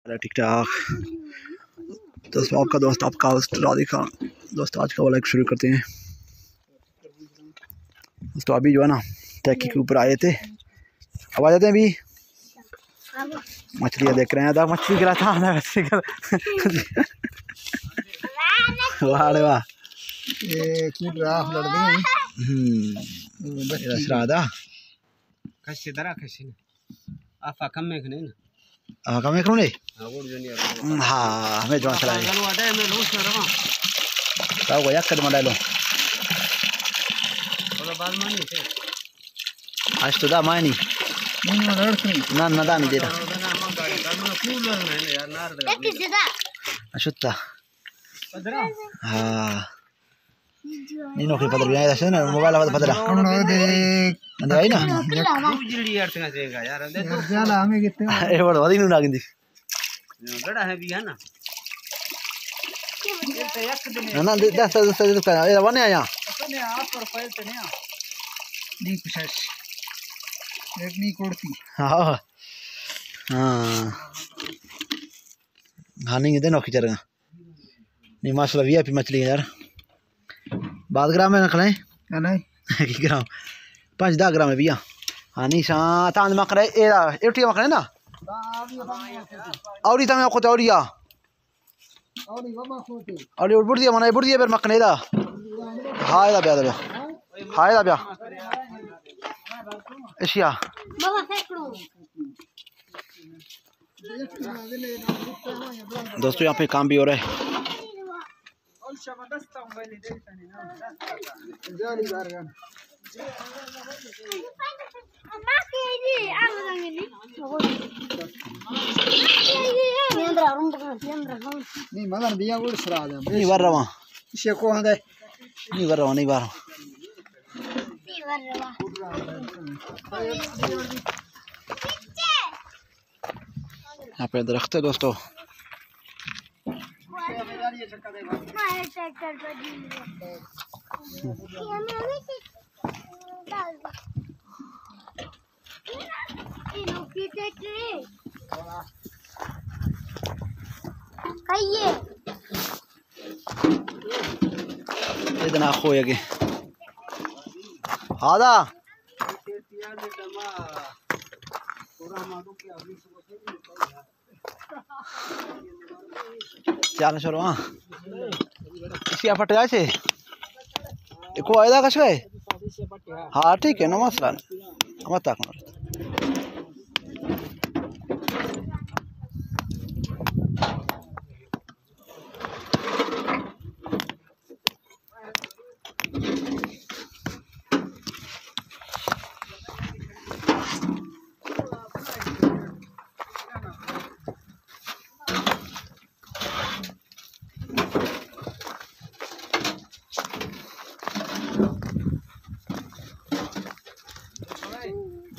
ठीक ठाक दोस्तों, आपका दोस्त आपका होस्ट राधी खान। दोस्तों आज का व्लॉग शुरू करते हैं। दोस्तों अभी जो है ना टैक्की के ऊपर आए थे, अब आ जाते हैं। अभी मछलियाँ देख रहे हैं। मछली गिरा था वाह वाह राधा कमे कौन है? हाँ हमें जो चला वो याद कर मंडा लो आज तो दा मानी ना ना दा नहीं दे रहा अशुत्ता। हाँ नहीं नौकरी पदर भी आया था ना, मोबाइल आवाज पदर अंदर आई ना ए बड़ा वादी नहीं नागिंदी बड़ा है भी है ना ना दस का ये वने आया अपने आप प्रोफाइल पे नहीं नहीं कुछ एक नहीं कोड़ती। हां हां हां नहीं दे नौकरी चलेगा नहीं माशाल्लाह वीआईपी मछली है यार। बात ग्राम में नखले नहीं की ग्राम 5-10 ग्राम है भैया। हाँ नहीं शां तांद मकरे एरा एटी मकरे ना औरी तमे को औरिया औरी बाबा खोते औरी बुढ़िया मने बुढ़िया पर मकने दा हाय दा ब्या हाय दा ब्या एशिया बाबा फेंकड़ो। दोस्तों यहाँ पे काम भी हो रहा है। नहीं मगर बिया वो सरा दे नहीं वर रहा इसे को है नहीं वर रहा नहीं वर यहाँ पे दरख्त है दोस्तों। इतना खो है कि आधा चल चलो हाँ इसी फट जाए थे को आयदा कश गए। हाँ ठीक है ना मसला मत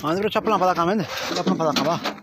हाँ चप्पल पता काम है चप्पल पता काम